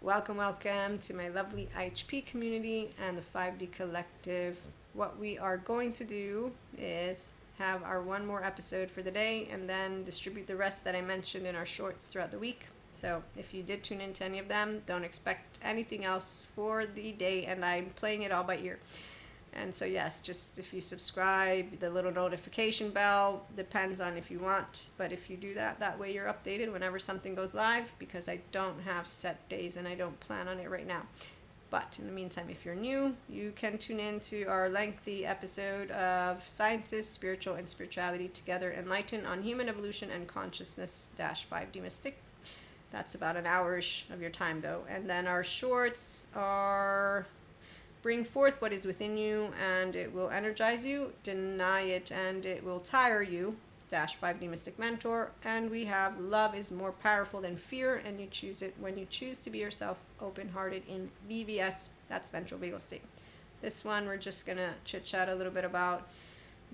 Welcome to my lovely IHP community and the 5D Collective. What we are going to do is have our one more episode for the day and then distribute the rest that I mentioned in our shorts throughout the week. So if you did tune into any of them, don't expect anything else for the day, and I'm playing it all by ear. And so yes, just if you subscribe, the little notification bell depends on if you want, but if you do that, that way you're updated whenever something goes live, because I don't have set days and I don't plan on it right now. But in the meantime, if you're new, you can tune in to our lengthy episode of Sciences, Spiritual and Spirituality Together Enlighten on Human Evolution and Consciousness 5D Mystic. That's about an hour-ish of your time though. And then our shorts are bring forth what is within you and it will energize you, deny it and it will tire you, 5D Mystic Mentor. And we have love is more powerful than fear, and you choose it when you choose to be yourself, open-hearted in VVS, that's ventral vagal state. This one we're just going to chit-chat a little bit about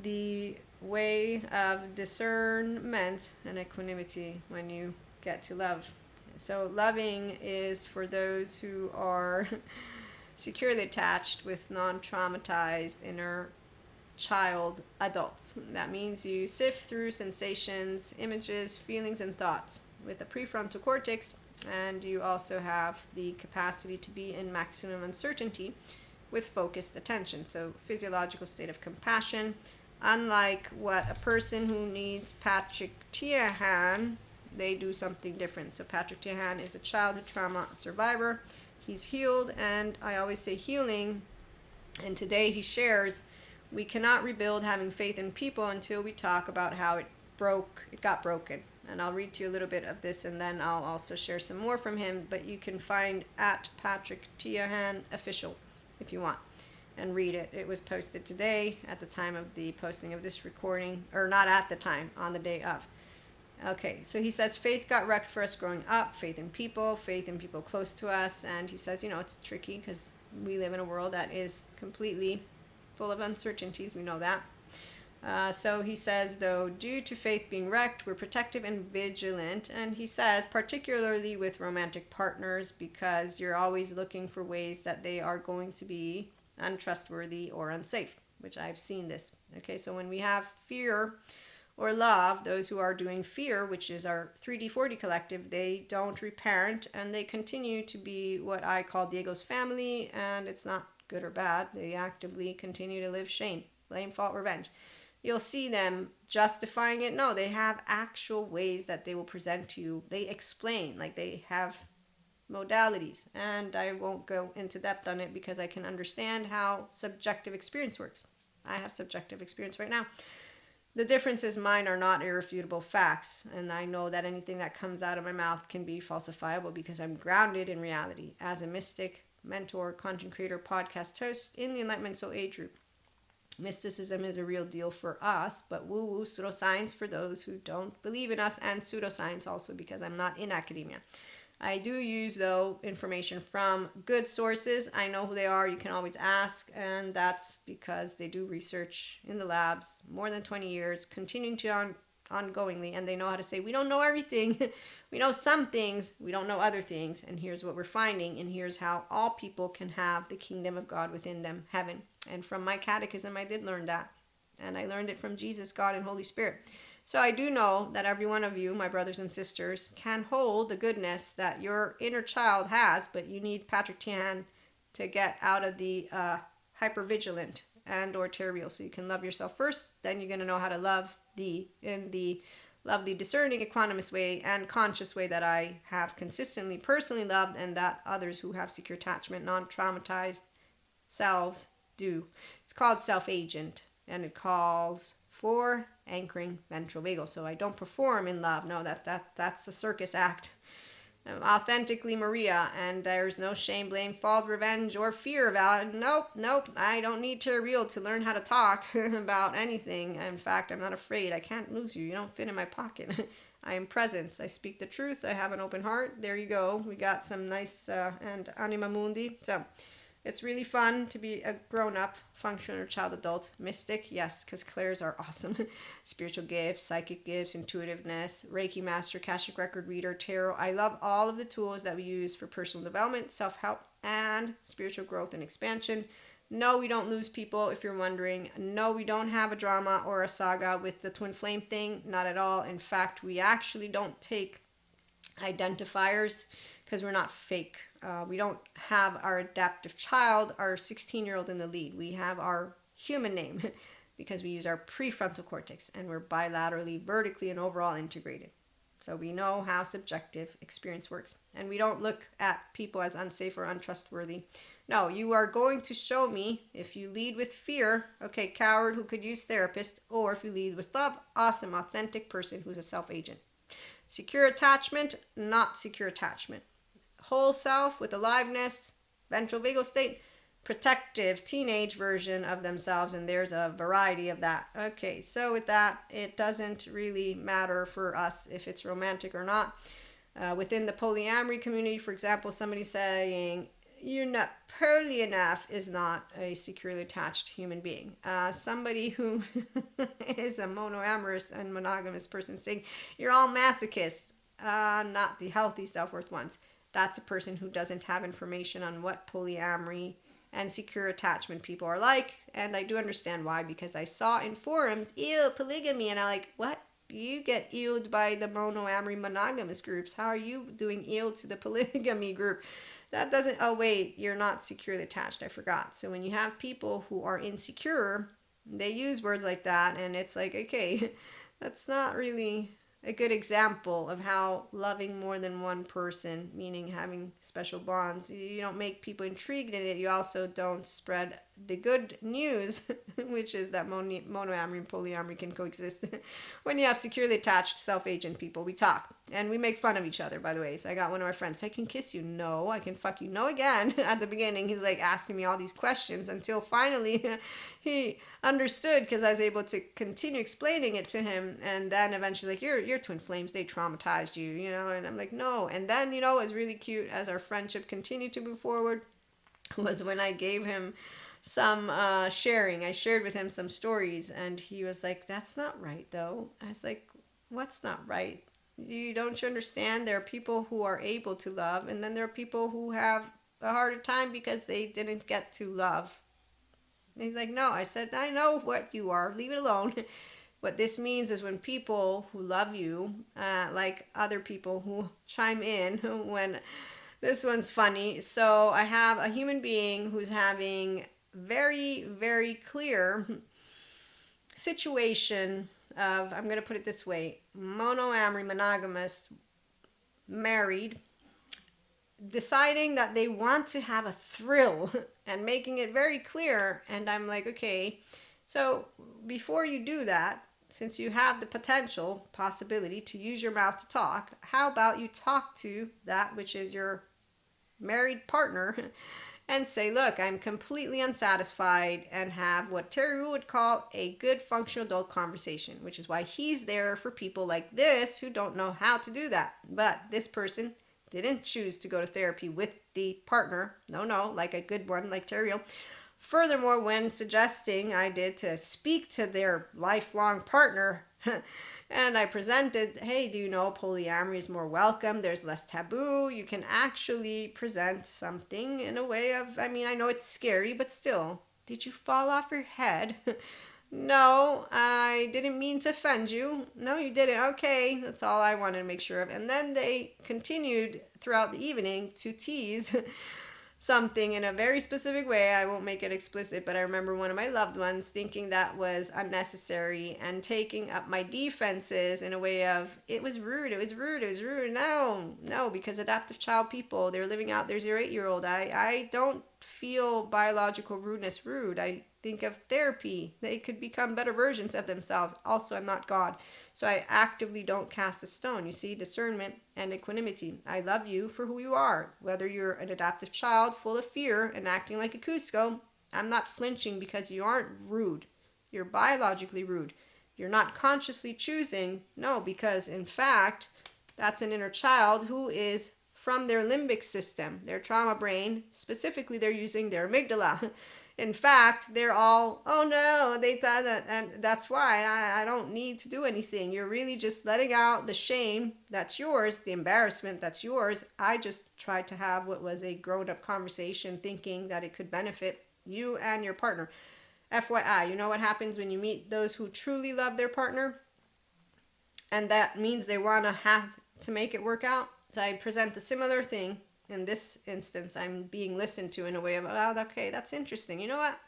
the way of discernment and equanimity when you get to love. So loving is for those who are securely attached with non-traumatized inner child adults. That means you sift through sensations, images, feelings, and thoughts with a prefrontal cortex, and you also have the capacity to be in maximum uncertainty with focused attention. So physiological state of compassion, unlike what a person who needs Patrick Tiahan, they do something different. So Patrick Tiahan is a childhood trauma survivor. He's healed, and I always say healing, and today he shares we cannot rebuild having faith in people until we talk about how it got broken. And I'll read to you a little bit of this, and then I'll also share some more from him, but you can find at Patrick Tiahan Official if you want and read it. It was posted today at the time of the posting of this recording, or not at the time, on the day of. Okay, so he says faith got wrecked for us growing up, faith in people close to us, and he says, it's tricky because we live in a world that is completely full of uncertainties, we know that. So he says, though, due to faith being wrecked, we're protective and vigilant, and he says, particularly with romantic partners, because you're always looking for ways that they are going to be untrustworthy or unsafe, which I've seen this. Okay, so when we have fear or love, those who are doing fear, which is our 3D 4D collective, they don't reparent and they continue to be what I call the ego's family, and it's not good or bad. They actively continue to live shame, blame, fault, revenge. You'll see them justifying it. No, they have actual ways that they will present to you. They explain, like they have modalities, and I won't go into depth on it because I can understand how subjective experience works. I have subjective experience right now. The difference is mine are not irrefutable facts, and I know that anything that comes out of my mouth can be falsifiable because I'm grounded in reality as a mystic, mentor, content creator, podcast host in the Enlightenment Soul Age group. Mysticism is a real deal for us, but woo-woo pseudoscience for those who don't believe in us, and pseudoscience also because I'm not in academia. I do use, though, information from good sources. I know who they are. You can always ask, and that's because they do research in the labs more than 20 years, continuing to ongoingly, and they know how to say, we don't know everything. We know some things. We don't know other things, and here's what we're finding, and here's how all people can have the kingdom of God within them, heaven. And from my catechism, I did learn that, and I learned it from Jesus, God, and Holy Spirit. So I do know that every one of you, my brothers and sisters, can hold the goodness that your inner child has, but you need Patrick Tiahan to get out of the hypervigilant and or terrible, so you can love yourself first. Then you're going to know how to love in the lovely, discerning, equanimous way and conscious way that I have consistently personally loved, and that others who have secure attachment, non-traumatized selves do. It's called self-agent, and it calls for anchoring ventral vagal. So I don't perform in love. No, that's a circus act. I'm authentically Maria, and there's no shame, blame, fault, revenge, or fear about it. Nope. I don't need to learn how to talk about anything. In fact, I'm not afraid. I can't lose you. You don't fit in my pocket. I am presence. I speak the truth. I have an open heart. There you go. We got some nice and anima mundi. So It's really fun to be a grown-up, functional child adult. Mystic, yes, because clairs are awesome. Spiritual gifts, psychic gifts, intuitiveness, Reiki master, Akashic record reader, tarot. I love all of the tools that we use for personal development, self-help, and spiritual growth and expansion. No, we don't lose people, if you're wondering. No, we don't have a drama or a saga with the twin flame thing. Not at all. In fact, we actually don't take identifiers because we're not fake. We don't have our adaptive child, our 16-year-old in the lead. We have our human name because we use our prefrontal cortex, and we're bilaterally, vertically, and overall integrated. So we know how subjective experience works. And we don't look at people as unsafe or untrustworthy. No, you are going to show me if you lead with fear, okay, coward who could use therapist, or if you lead with love, awesome, authentic person who's a self-agent. Secure attachment, not secure attachment. Whole self with aliveness, ventral vagal state, protective teenage version of themselves, and there's a variety of that. Okay, so with that, it doesn't really matter for us if it's romantic or not. Within the polyamory community, for example, somebody saying you're not pearly enough is not a securely attached human being. Somebody who is a monoamorous and monogamous person saying you're all masochists, not the healthy self-worth ones. That's a person who doesn't have information on what polyamory and secure attachment people are like. And I do understand why, because I saw in forums, ew, polygamy, and I'm like, what? You get ewed by the monoamory monogamous groups. How are you doing ew to the polygamy group? That doesn't, oh wait, you're not securely attached, I forgot. So when you have people who are insecure, they use words like that, and it's like, okay, that's not really a good example of how loving more than one person, meaning having special bonds, you don't make people intrigued in it. You also don't spread the good news, which is that monoamory and polyamory can coexist. When you have securely attached self-agent people, we talk and we make fun of each other, by the way. So I got one of my friends, so I can kiss you? No. I can fuck you? No again. At the beginning, he's like asking me all these questions until finally he understood, because I was able to continue explaining it to him. And then eventually, like, you're twin flames, they traumatized you, you know? And I'm like, no. And then, you know, it was really cute as our friendship continued to move forward was when I gave him some sharing. I shared with him some stories, and he was like, that's not right though. I was like, what's not right? Don't you understand? There are people who are able to love, and then there are people who have a harder time because they didn't get to love. And he's like, no. I said, I know what you are, leave it alone. What this means is when people who love you, like other people who chime in when this one's funny. So I have a human being who's having very, very clear situation of, I'm going to put it this way, monoamory, monogamous, married, deciding that they want to have a thrill and making it very clear. And I'm like, okay, so before you do that, since you have the potential possibility to use your mouth to talk, how about you talk to that which is your married partner and say, look, I'm completely unsatisfied, and have what Terry would call a good functional adult conversation, which is why he's there for people like this who don't know how to do that. But this person didn't choose to go to therapy with the partner. No, like a good one like Terry. Furthermore, when suggesting I did to speak to their lifelong partner, and I presented, hey, do you know polyamory is more welcome? There's less taboo. You can actually present something in a way of, I mean, I know it's scary, but still, did you fall off your head? No, I didn't mean to offend you. No, you didn't. Okay, that's all I wanted to make sure of. And then they continued throughout the evening to tease something in a very specific way. I won't make it explicit, but I remember one of my loved ones thinking that was unnecessary and taking up my defenses in a way of, it was rude. No, because adaptive child people, they're living out their 0-8-year-old. I don't feel biological rudeness rude. I think of therapy. They could become better versions of themselves. Also, I'm not God, so I actively don't cast a stone. You see, discernment and equanimity. I love you for who you are. Whether you're an adaptive child full of fear and acting like a Cusco, I'm not flinching because you aren't rude. You're biologically rude. You're not consciously choosing. No, because in fact, that's an inner child who is from their limbic system, their trauma brain. Specifically, they're using their amygdala. In fact, they're all, oh no, they thought that, and that's why I don't need to do anything. You're really just letting out the shame that's yours, the embarrassment that's yours. I just tried to have what was a grown-up conversation, thinking that it could benefit you and your partner. FYI, you know what happens when you meet those who truly love their partner? And that means they want to have to make it work out. So I present a similar thing. In this instance, I'm being listened to in a way of, oh, okay, that's interesting. You know what?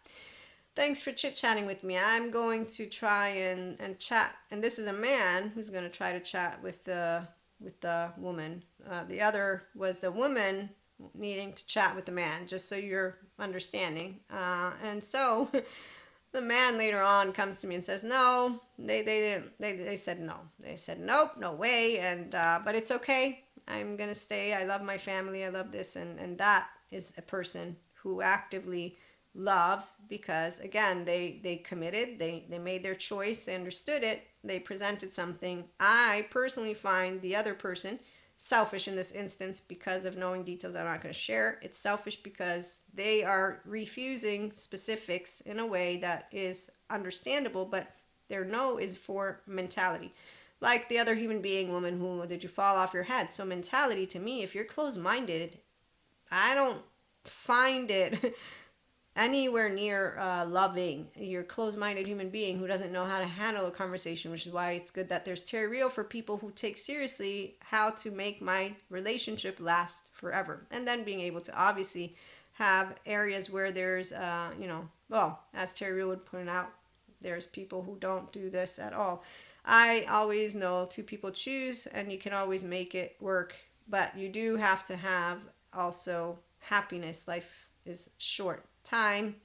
Thanks for chit-chatting with me. I'm going to try and chat. And this is a man who's going to try to chat with the woman. The other was the woman needing to chat with the man, just so you're understanding. And so the man later on comes to me and says, no, they didn't. They said no. They said, nope, no way. And but it's okay. I'm going to stay. I love my family. I love this. And that is a person who actively loves, because again, they committed, they made their choice, they understood it, they presented something. I personally find the other person selfish in this instance because of knowing details I'm not going to share. It's selfish because they are refusing specifics in a way that is understandable, but their no is for mentality. Like the other human being, woman, who did you fall off your head? So mentality, to me, if you're closed-minded, I don't find it anywhere near loving. You're a closed-minded human being who doesn't know how to handle a conversation, which is why it's good that there's Terry Real for people who take seriously how to make my relationship last forever. And then being able to obviously have areas where there's, well, as Terry Real would point out, there's people who don't do this at all. I always know two people choose, and you can always make it work, but you do have to have also happiness. Life is short. Time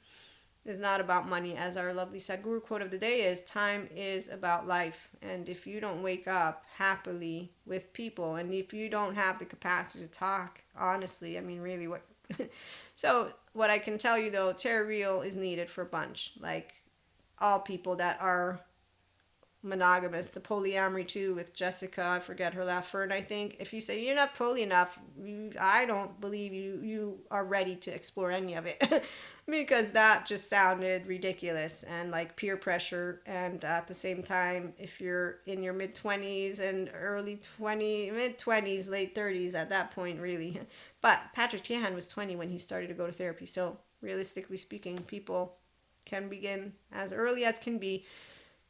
is not about money, as our lovely Sadhguru quote of the day is, time is about life. And if you don't wake up happily with people, and if you don't have the capacity to talk honestly, I mean, really, what? So what I can tell you though, Terry Real is needed for a bunch, like all people that are monogamous. The polyamory too with Jessica, I forget her last Fern, I think. If you say you're not poly enough, I don't believe you are ready to explore any of it. Because that just sounded ridiculous and like peer pressure. And at the same time, if you're in your mid-20s and mid-20s, late 30s at that point, really. But Patrick Tiahan was 20 when he started to go to therapy. So realistically speaking, people can begin as early as can be.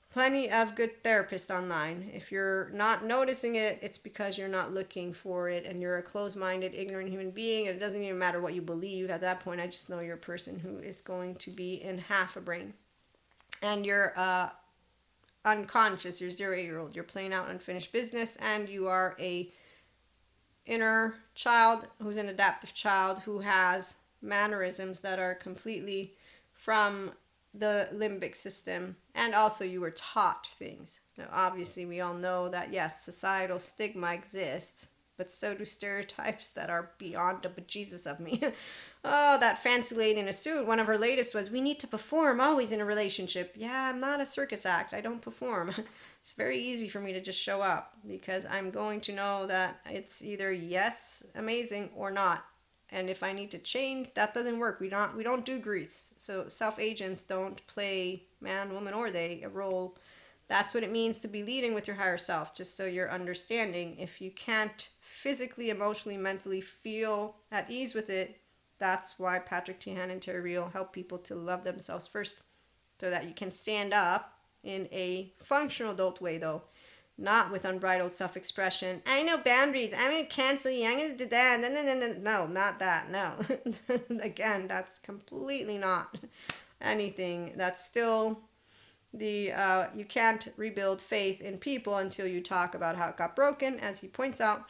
Plenty of good therapists online. If you're not noticing it, it's because you're not looking for it, and you're a closed-minded, ignorant human being, and it doesn't even matter what you believe. At that point, I just know you're a person who is going to be in half a brain. And you're unconscious, you're 0-8-year-old, you're playing out unfinished business, and you are a inner child who's an adaptive child who has mannerisms that are completely from the limbic system, and also you were taught things. Now, obviously, we all know that, yes, societal stigma exists, but so do stereotypes that are beyond the bejesus of me. Oh, that fancy lady in a suit, one of her latest was, we need to perform always in a relationship. Yeah, I'm not a circus act. I don't perform. It's very easy for me to just show up because I'm going to know that it's either yes, amazing, or not. And if I need to change, that doesn't work. We don't do greets. So self-agents don't play man, woman, or they a role. That's what it means to be leading with your higher self, just so you're understanding. If you can't physically, emotionally, mentally feel at ease with it, that's why Patrick Tiahan and Terry Real help people to love themselves first, so that you can stand up in a functional adult way, though. Not with unbridled self-expression. I know boundaries. I'm going to cancel you. I'm going to do that. No, not that. No. Again, that's completely not anything. That's still the, you can't rebuild faith in people until you talk about how it got broken. As he points out,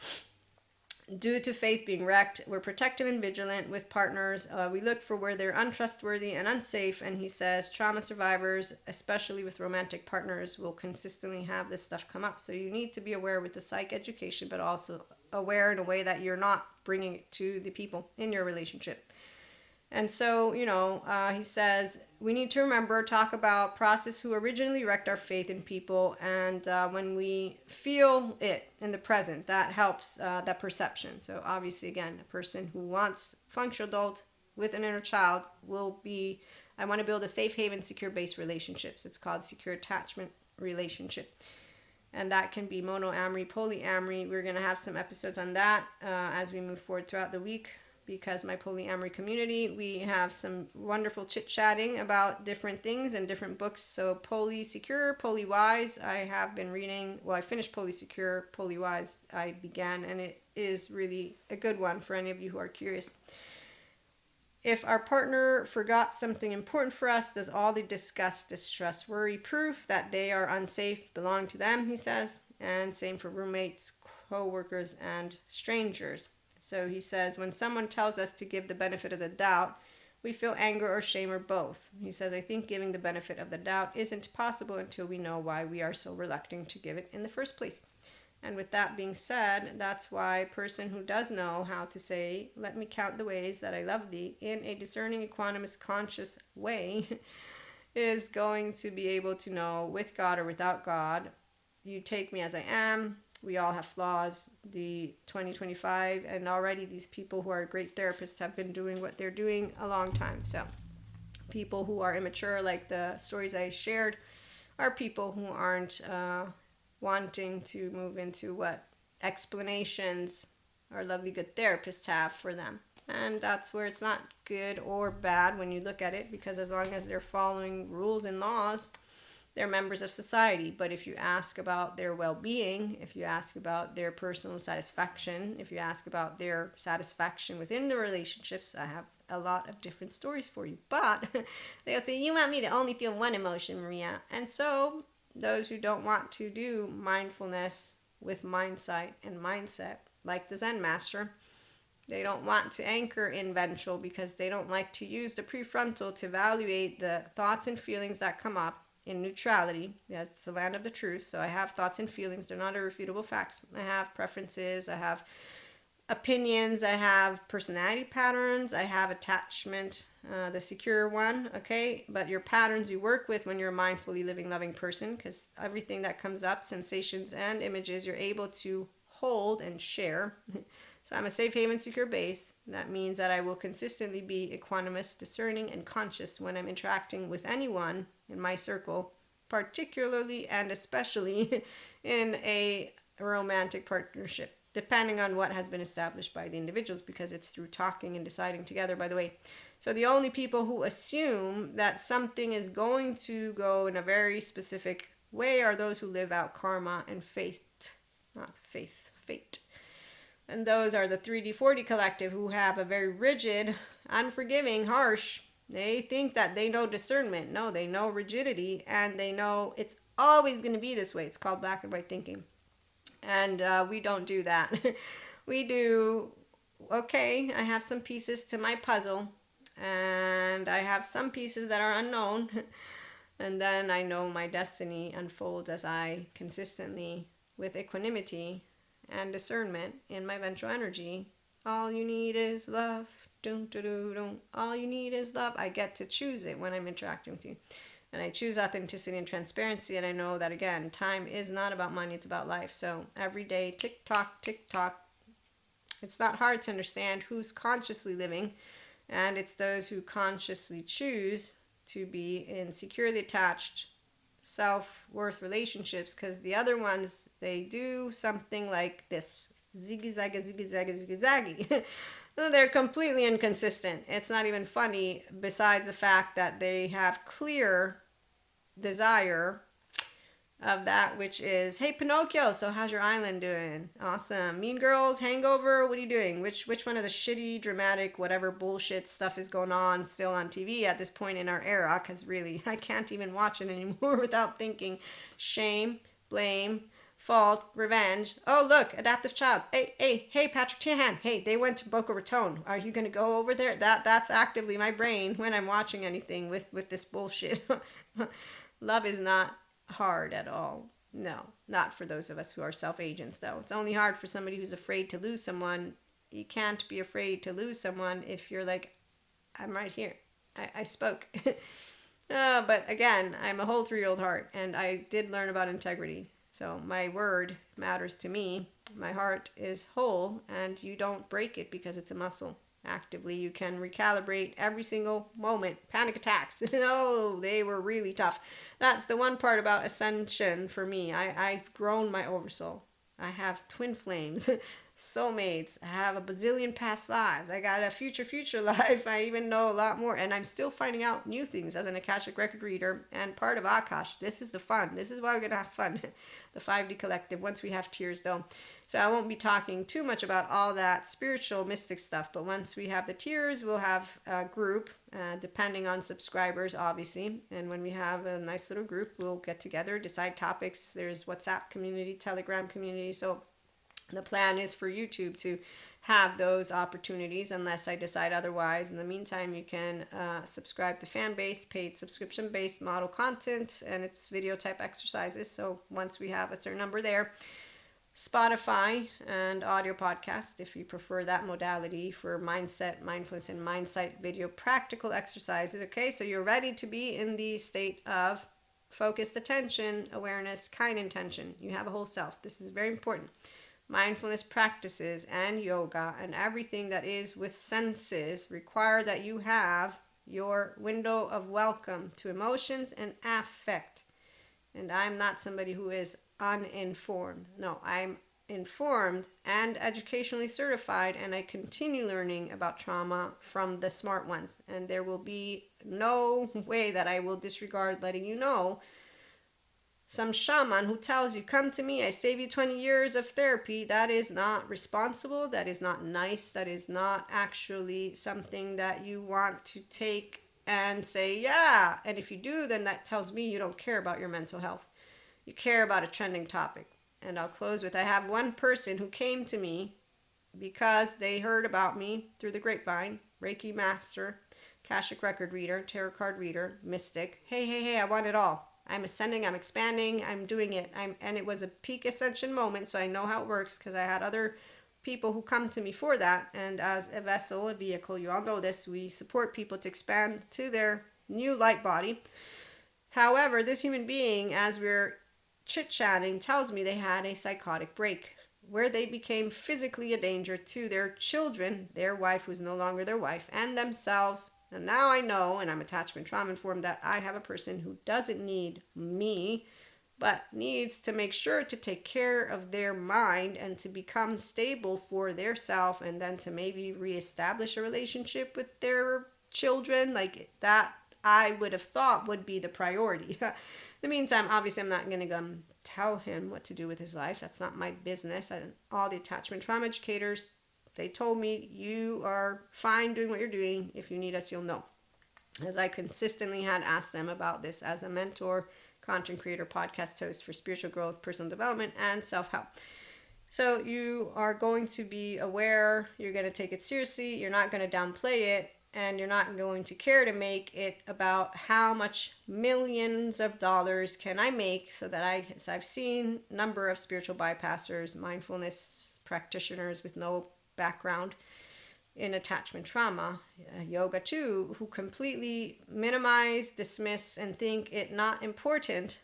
due to faith being wrecked, we're protective and vigilant with partners. We look for where they're untrustworthy and unsafe. And he says trauma survivors, especially with romantic partners, will consistently have this stuff come up. So you need to be aware with the psych education, but also aware in a way that you're not bringing it to the people in your relationship. And so, he says, we need to remember, talk about process who originally wrecked our faith in people. And when we feel it in the present, that helps that perception. So obviously, again, a person who wants functional adult with an inner child will be, I want to build a safe haven, secure base relationships. It's called secure attachment relationship. And that can be monoamory, polyamory. We're going to have some episodes on that as we move forward throughout the week, because my polyamory community, we have some wonderful chit-chatting about different things and different books. So Poly Secure, Poly Wise, I have been reading. Well, I finished Poly Secure, Poly Wise I began, and it is really a good one for any of you who are curious. If our partner forgot something important for us, does all the disgust, distrust, worry proof that they are unsafe belong to them, he says. And same for roommates, co-workers, and strangers. So he says, when someone tells us to give the benefit of the doubt, we feel anger or shame or both. He says, I think giving the benefit of the doubt isn't possible until we know why we are so reluctant to give it in the first place. And with that being said, that's why a person who does know how to say, let me count the ways that I love thee, in a discerning, equanimous, conscious way, is going to be able to know, with God or without God, you take me as I am. We all have flaws. The 2025, and already these people who are great therapists have been doing what they're doing a long time. So people who are immature, like the stories I shared, are people who aren't wanting to move into what explanations our lovely good therapists have for them. And that's where it's not good or bad when you look at it, because as long as they're following rules and laws, they're members of society. But if you ask about their well-being, if you ask about their personal satisfaction, if you ask about their satisfaction within the relationships, I have a lot of different stories for you. But they'll say, you want me to only feel one emotion, Maria. And so those who don't want to do mindfulness with mindsight and mindset, like the Zen master, they don't want to anchor in ventral because they don't like to use the prefrontal to evaluate the thoughts and feelings that come up in neutrality. That's the land of the truth. So I have thoughts and feelings. They're not irrefutable facts. I have preferences. I have opinions. I have personality patterns. I have attachment, the secure one, okay? But your patterns you work with when you're a mindfully living, loving person, because everything that comes up, sensations and images, you're able to hold and share. So I'm a safe haven, secure base. That means that I will consistently be equanimous, discerning, and conscious when I'm interacting with anyone in my circle, particularly and especially in a romantic partnership, depending on what has been established by the individuals, because it's through talking and deciding together, by the way. So the only people who assume that something is going to go in a very specific way are those who live out karma and fate, not faith, fate. And those are the 3D, 4D collective, who have a very rigid, unforgiving, harsh. They think that they know discernment. No, they know rigidity, and they know it's always going to be this way. It's called black and white thinking. And we don't do that. We do, okay, I have some pieces to my puzzle, and I have some pieces that are unknown. And then I know my destiny unfolds as I consistently, with equanimity and discernment in my ventral energy. All you need is love. Dun, dun, dun, dun. All you need is love. I get to choose it when I'm interacting with you. And I choose authenticity and transparency. And I know that, again, time is not about money. It's about life. So every day, tick tock, tick tock. It's not hard to understand who's consciously living. And it's those who consciously choose to be in securely attached self-worth relationships, because the other ones, they do something like this, ziggy zaggy ziggy zaggy ziggy zaggy. They're completely inconsistent. It's not even funny, besides the fact that they have clear desire of that which is, hey Pinocchio, so how's your island doing? Awesome. Mean Girls, Hangover, what are you doing? Which one of the shitty, dramatic, whatever bullshit stuff is going on still on TV at this point in our era? Because really, I can't even watch it anymore without thinking shame, blame, fault, revenge. Oh look, adaptive child. Hey, Patrick Tiahan. Hey, they went to Boca Raton. Are you gonna go over there? That's actively my brain when I'm watching anything with this bullshit. Love is not hard at all. No, not for those of us who are self-agents, though. It's only hard for somebody who's afraid to lose someone. You can't be afraid to lose someone if you're like, I'm right here. I spoke. But again, I'm a whole 3-year-old heart, and I did learn about integrity. So my word matters to me. My heart is whole, and you don't break it because it's a muscle. Actively, you can recalibrate every single moment. Panic attacks. No, they were really tough. That's the one part about ascension for me. I've grown my oversoul. I have twin flames, soulmates. I have a bazillion past lives. I got a future life. I even know a lot more. And I'm still finding out new things as an Akashic record reader and part of Akash. This is the fun. This is why we're going to have fun. The 5D collective, once we have tears though. So I won't be talking too much about all that spiritual mystic stuff. But once we have the tiers, we'll have a group, depending on subscribers, obviously. And when we have a nice little group, we'll get together, decide topics. There's WhatsApp community, Telegram community. So the plan is for YouTube to have those opportunities unless I decide otherwise. In the meantime, you can subscribe to fan-based, paid subscription-based model content, and it's video type exercises. So once we have a certain number there, Spotify and audio podcast, if you prefer that modality for mindset, mindfulness, and mindset video practical exercises. Okay, so you're ready to be in the state of focused attention, awareness, kind intention. You have a whole self. This is very important. Mindfulness practices and yoga and everything that is with senses require that you have your window of welcome to emotions and affect. And I'm not somebody who is uninformed. No, I'm informed and educationally certified, and I continue learning about trauma from the smart ones. And there will be no way that I will disregard letting you know some shaman who tells you, come to me, I save you 20 years of therapy. That is not responsible. That is not nice. That is not actually something that you want to take and say, yeah. And if you do, then that tells me you don't care about your mental health. You care about a trending topic. And I'll close with, I have one person who came to me because they heard about me through the grapevine, Reiki master, Akashic record reader, tarot card reader, mystic. Hey, I want it all. I'm ascending, I'm expanding, I'm doing it. And it was a peak ascension moment, so I know how it works because I had other people who come to me for that. And as a vessel, a vehicle, you all know this, we support people to expand to their new light body. However, this human being, as we're chit-chatting, tells me they had a psychotic break where they became physically a danger to their children, their wife was no longer their wife, and themselves. And now I know, and I'm attachment trauma informed, that I have a person who doesn't need me, but needs to make sure to take care of their mind and to become stable for their self, and then to maybe reestablish a relationship with their children. Like that, I would have thought would be the priority. In the meantime, obviously, I'm not going to go tell him what to do with his life. That's not my business. All the attachment trauma educators, they told me, you are fine doing what you're doing. If you need us, you'll know. As I consistently had asked them about this as a mentor, content creator, podcast host for spiritual growth, personal development, and self-help. So you are going to be aware, you're going to take it seriously, you're not going to downplay it, and you're not going to care to make it about how much millions of dollars can I make, so that I've seen a number of spiritual bypassers, mindfulness practitioners with no background in attachment trauma, yoga too, who completely minimize, dismiss, and think it not important,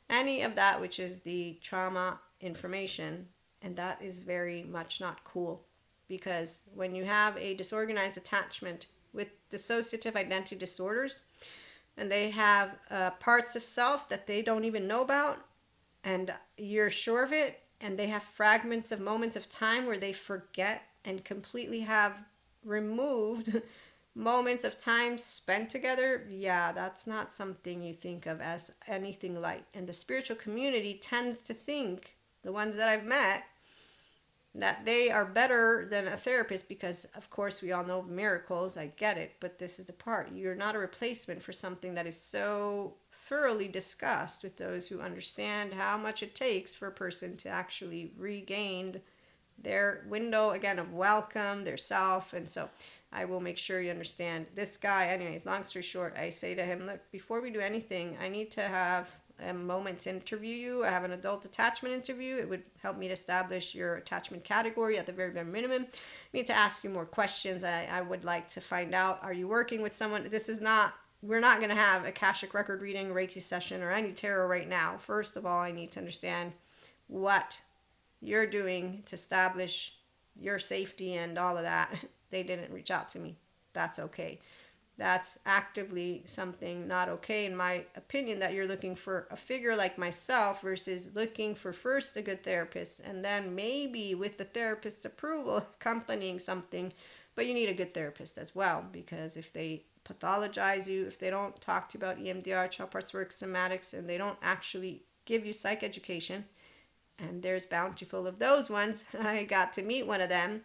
any of that which is the trauma information. And that is very much not cool, because when you have a disorganized attachment with dissociative identity disorders, and they have parts of self that they don't even know about, and you're sure of it, and they have fragments of moments of time where they forget and completely have removed moments of time spent together, yeah, that's not something you think of as anything light. And the spiritual community tends to think, the ones that I've met, that they are better than a therapist, because of course we all know miracles, I get it, but this is the part, you're not a replacement for something that is so thoroughly discussed with those who understand how much it takes for a person to actually regain their window again of welcome, their self. And so I will make sure you understand this guy. Anyways, long story short, I say to him, look, before we do anything, I need to have a moment to interview you. I have an adult attachment interview. It would help me to establish your attachment category at the very bare minimum. I need to ask you more questions. I would like to find out, are you working with someone? We're not going to have Akashic record reading, Reiki session, or any tarot right now. First of all, I need to understand what you're doing to establish your safety and all of that. They didn't reach out to me. That's okay. That's actively something not okay, in my opinion, that you're looking for a figure like myself versus looking for first a good therapist and then maybe with the therapist's approval accompanying something. But you need a good therapist as well, because if they pathologize you, if they don't talk to you about EMDR, child parts work, somatics, and they don't actually give you psych education, and there's bountiful of those ones. I got to meet one of them.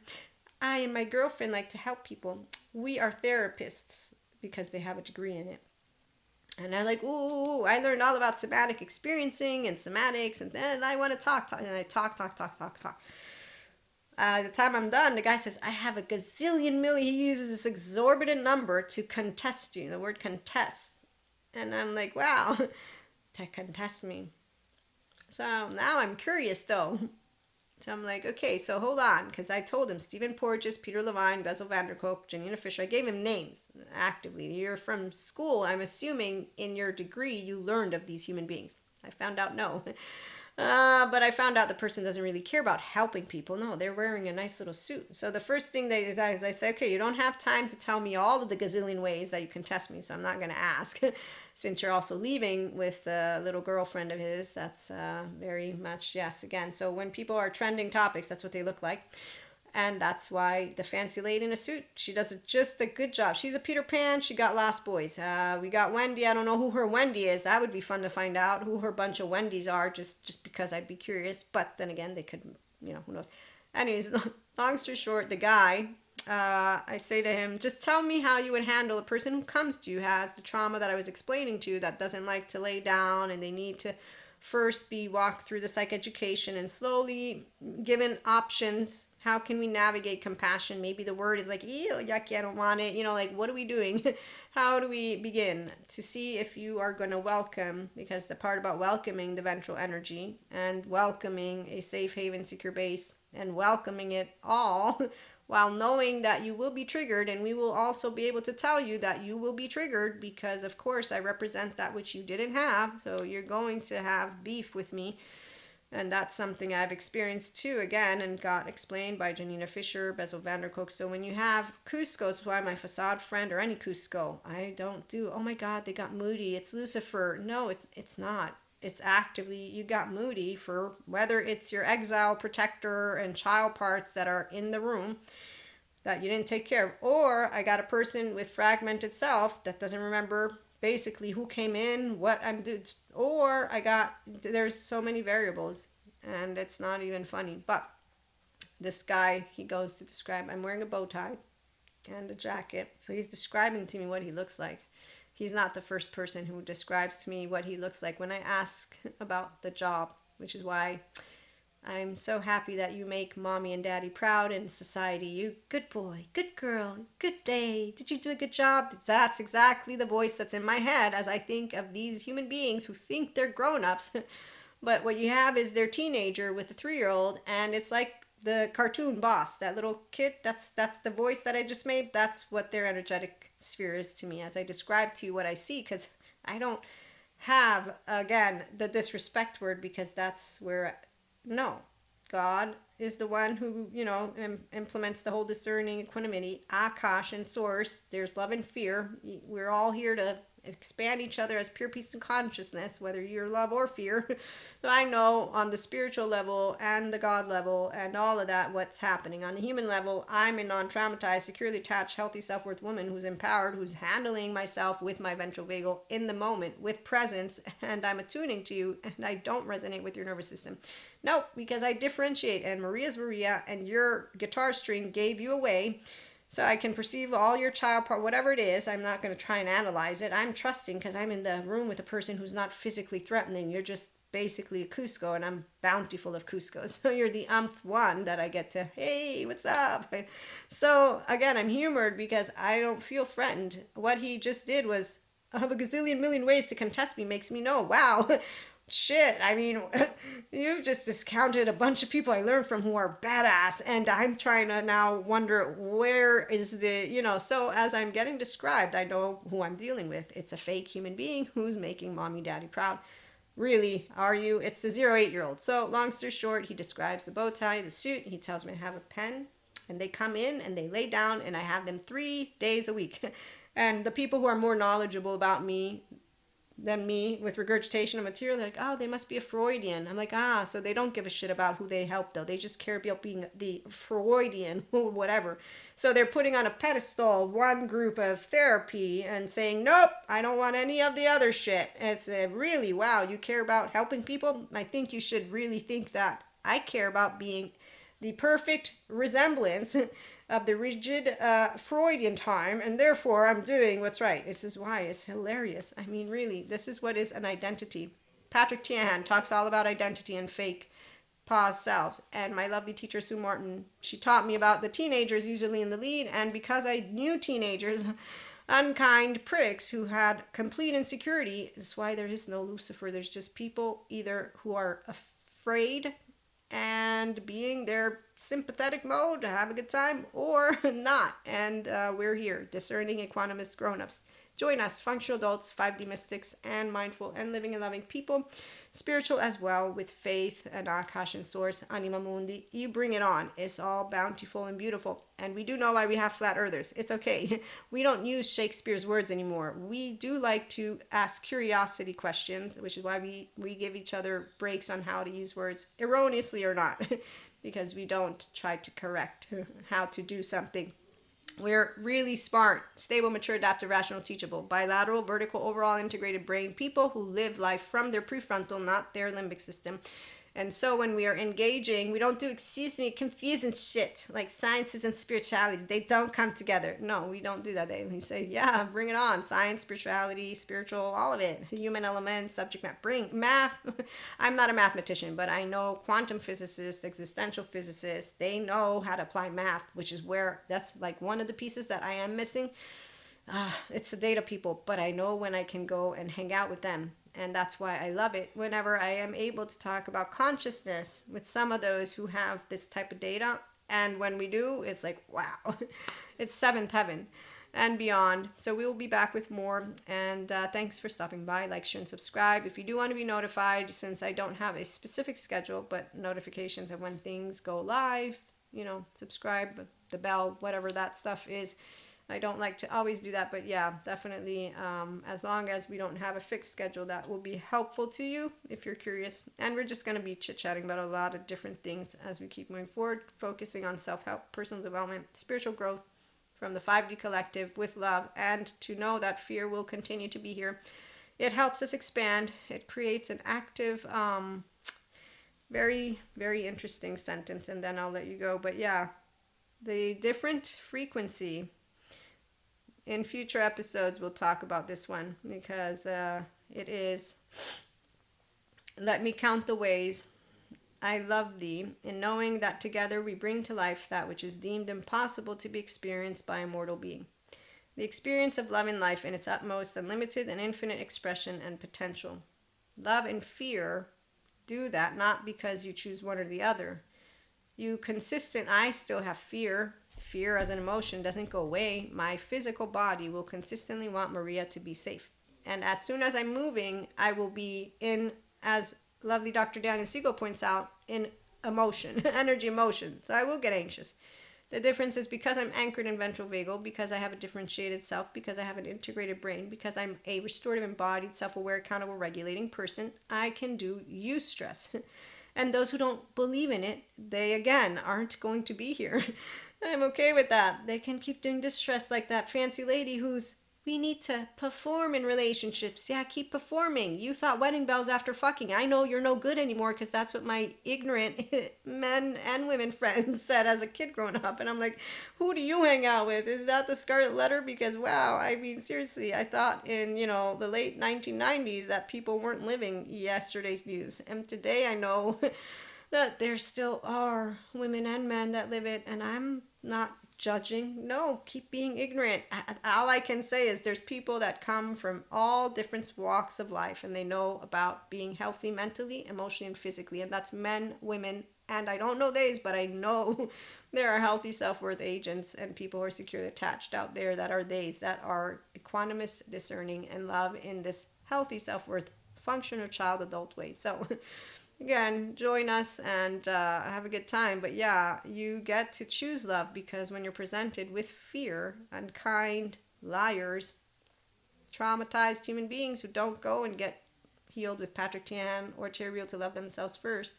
I and my girlfriend like to help people. We are therapists because they have a degree in it. And I'm like, ooh, I learned all about somatic experiencing and somatics, and then I want to talk. And I talk. The time I'm done, the guy says, I have a gazillion million. He uses this exorbitant number to contest you, the word contest. And I'm like, wow, to contest me. So now I'm curious though. So I'm like, okay, so hold on, because I told him Stephen Porges, Peter Levine, Bessel van der Kolk, Janina Fisher. I gave him names actively. You're from school. I'm assuming in your degree you learned of these human beings. I found out no. But I found out the person doesn't really care about helping people. No, they're wearing a nice little suit. So the first thing is I say, okay, you don't have time to tell me all of the gazillion ways that you can test me, so I'm not going to ask. Since you're also leaving with a little girlfriend of his, that's very much yes again. So when people are trending topics, that's what they look like. And that's why the fancy lady in a suit, she does just a good job. She's a Peter Pan. She got Lost Boys. We got Wendy. I don't know who her Wendy is. That would be fun to find out who her bunch of Wendy's are, just because I'd be curious. But then again, they could, who knows. Anyways, long story short, the guy, I say to him, just tell me how you would handle a person who comes to you, has the trauma that I was explaining to you, that doesn't like to lay down, and they need to first be walked through the psych education and slowly given options. How can we navigate compassion? Maybe the word is like, ew, yucky, I don't want it. Like, what are we doing? How do we begin to see if you are going to welcome? Because the part about welcoming the ventral energy and welcoming a safe haven, secure base, and welcoming it all while knowing that you will be triggered, and we will also be able to tell you that you will be triggered because, of course, I represent that which you didn't have. So you're going to have beef with me. And that's something I've experienced too, again, and got explained by Janina Fisher, Bessel van der Kolk. So when you have Cusco's, why my facade friend or any Cusco, I don't do, oh my God, they got moody, it's Lucifer. No, it's not. It's actively, you got moody for whether it's your exile protector and child parts that are in the room that you didn't take care of. Or I got a person with fragmented self that doesn't remember basically who came in, what I'm doing, or there's so many variables and it's not even funny. But this guy, he goes to describe, I'm wearing a bow tie and a jacket. So he's describing to me what he looks like. He's not the first person who describes to me what he looks like when I ask about the job, which is why I'm so happy that you make mommy and daddy proud in society. You good boy, good girl, good day. Did you do a good job? That's exactly the voice that's in my head as I think of these human beings who think they're grown-ups. But what you have is their teenager with a 3-year-old, and it's like the cartoon boss, that little kid. That's the voice that I just made. That's what their energetic sphere is to me as I describe to you what I see, because I don't have, again, the disrespect word, because that's where... No, God is the one who, implements the whole discerning equanimity, Akash and source. There's love and fear. We're all here to expand each other as pure peace and consciousness, whether you're love or fear. So I know on the spiritual level and the God level and all of that what's happening. On the human level, I'm a non-traumatized, securely attached, healthy, self-worth woman who's empowered, who's handling myself with my ventral vagal in the moment, with presence, and I'm attuning to you, and I don't resonate with your nervous system. No, because I differentiate, and Maria's Maria, and your guitar string gave you away. So I can perceive all your child part, whatever it is. I'm not going to try and analyze it. I'm trusting because I'm in the room with a person who's not physically threatening. You're just basically a Cusco, and I'm bountiful of Cuscos. So you're the one that I get to, hey, what's up? So again, I'm humored because I don't feel threatened. What he just did was of a gazillion million ways to contest me makes me know, wow, shit, I mean, you've just discounted a bunch of people I learned from who are badass, and I'm trying to now wonder where is so as I'm getting described, I know who I'm dealing with. It's a fake human being who's making mommy daddy proud. Really, are you? It's the 0 8-year-old. So long story short, he describes the bow tie, the suit. He tells me I have a pen, and they come in and they lay down, and I have them 3 days a week. And the people who are more knowledgeable about me than me with regurgitation of material, they're like, oh, they must be a Freudian. I'm like, so they don't give a shit about who they help, though. They just care about being the Freudian or whatever. So they're putting on a pedestal one group of therapy and saying, nope, I don't want any of the other shit. It's really, wow, you care about helping people? I think you should really think that I care about being the perfect resemblance of the rigid Freudian time, and therefore I'm doing what's right. This is why it's hilarious. I mean, really, this is what is an identity. Patrick Tiahan talks all about identity and fake pause selves. And my lovely teacher, Sue Martin, she taught me about the teenagers usually in the lead, and because I knew teenagers, unkind pricks who had complete insecurity, is why there is no Lucifer. There's just people either who are afraid and being their sympathetic mode to have a good time or not. And we're here, discerning, equanimous grown-ups. Join us, functional adults, 5D mystics, and mindful and living and loving people, spiritual as well, with faith and Akash and Source, Anima Mundi. You bring it on. It's all bountiful and beautiful. And we do know why we have flat earthers. It's okay. We don't use Shakespeare's words anymore. We do like to ask curiosity questions, which is why we give each other breaks on how to use words, erroneously or not, because we don't try to correct how to do something. We're really smart, stable, mature, adaptive, rational, teachable, bilateral, vertical, overall integrated brain people who live life from their prefrontal, not their limbic system. And so when we are engaging, we don't do, excuse me, confusing shit like sciences and spirituality. They don't come together. No, we don't do that. We say, yeah, bring it on. Science, spirituality, spiritual, all of it. Human elements, subject matter, bring math. I'm not a mathematician, but I know quantum physicists, existential physicists, they know how to apply math, which is where that's like one of the pieces that I am missing. It's the data people, but I know when I can go and hang out with them. And that's why I love it whenever I am able to talk about consciousness with some of those who have this type of data. And when we do, it's like, wow, it's seventh heaven and beyond. So we will be back with more. And thanks for stopping by. Like, share, and subscribe. If you do want to be notified, since I don't have a specific schedule, but notifications of when things go live, subscribe, the bell, whatever that stuff is. I don't like to always do that, but yeah, definitely, as long as we don't have a fixed schedule, that will be helpful to you if you're curious. And we're just going to be chit-chatting about a lot of different things as we keep moving forward, focusing on self-help, personal development, spiritual growth from the 5D collective with love, and to know that fear will continue to be here. It helps us expand. It creates an active, very, very interesting sentence, and then I'll let you go. But yeah, the different frequency. In future episodes, we'll talk about this one because it is, let me count the ways I love thee, in knowing that together we bring to life that which is deemed impossible to be experienced by a mortal being. The experience of love in life in its utmost, unlimited and infinite expression and potential. Love and fear do that not because you choose one or the other. I still have fear. Fear as an emotion doesn't go away. My physical body will consistently want Maria to be safe. And as soon as I'm moving, I will be in, as lovely Dr. Daniel Siegel points out, in emotion, energy emotion. So I will get anxious. The difference is because I'm anchored in ventral vagal, because I have a differentiated self, because I have an integrated brain, because I'm a restorative, embodied, self-aware, accountable, regulating person, I can do eustress. And those who don't believe in it, they again aren't going to be here. I'm okay with that. They can keep doing distress like that fancy lady we need to perform in relationships. Yeah, keep performing. You thought wedding bells after fucking. I know you're no good anymore because that's what my ignorant men and women friends said as a kid growing up. And I'm like, who do you hang out with? Is that the Scarlet Letter? Because wow, I mean, seriously, I thought in, the late 1990s that people weren't living yesterday's news. And today I know that there still are women and men that live it, and I'm not judging. No, keep being ignorant. All I can say is there's people that come from all different walks of life and they know about being healthy mentally, emotionally, and physically. And that's men, women, and I don't know these, but I know there are healthy self-worth agents and people who are securely attached out there that are these, that are equanimous, discerning, and love in this healthy self-worth function or child adult way. So again, join us and have a good time. But yeah, you get to choose love, because when you're presented with fear, unkind, liars, traumatized human beings who don't go and get healed with Patrick Tian or Terry Real to love themselves first.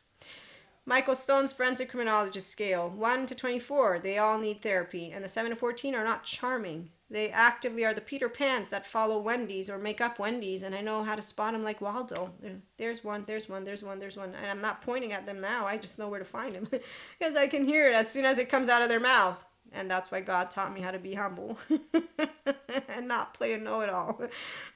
Michael Stone's forensic criminologist scale, 1 to 24, they all need therapy. And the 7 to 14 are not charming. They actively are the Peter Pans that follow Wendy's or make up Wendy's, and I know how to spot them like Waldo. There's one. And I'm not pointing at them now. I just know where to find them because I can hear it as soon as it comes out of their mouth. And that's why God taught me how to be humble and not play a know-it-all,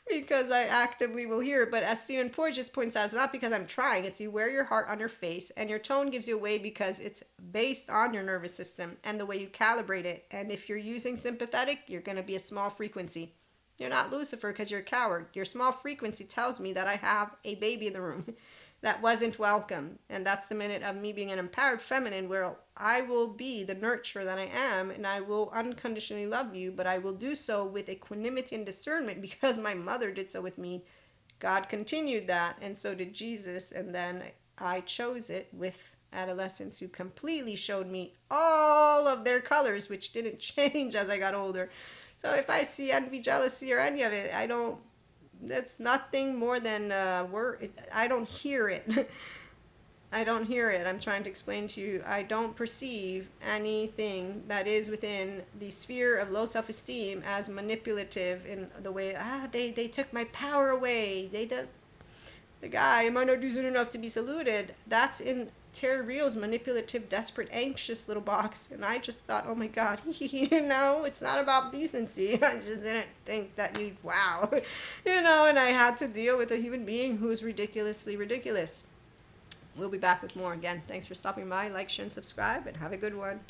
because I actively will hear it. But as Stephen Porges points out, it's not because I'm trying. It's you wear your heart on your face, and your tone gives you away because it's based on your nervous system and the way you calibrate it. And if you're using sympathetic, you're going to be a small frequency. You're not Lucifer because you're a coward. Your small frequency tells me that I have a baby in the room that wasn't welcome. And that's the minute of me being an empowered feminine, where I will be the nurturer that I am, and I will unconditionally love you, but I will do so with equanimity and discernment because my mother did so with me. God continued that, and so did Jesus. And then I chose it with adolescents who completely showed me all of their colors, which didn't change as I got older. So if I see envy, jealousy, or any of it, that's nothing more than word. I don't hear it. I don't hear it. I'm trying to explain to you. I don't perceive anything that is within the sphere of low self-esteem as manipulative in the way, they took my power away. The guy, am I not decent enough to be saluted? That's in Terry Real's manipulative, desperate, anxious little box. And I just thought, oh my God, it's not about decency. I just didn't think that wow. And I had to deal with a human being who is ridiculously ridiculous. We'll be back with more again. Thanks for stopping by. Like, share, and subscribe, and have a good one.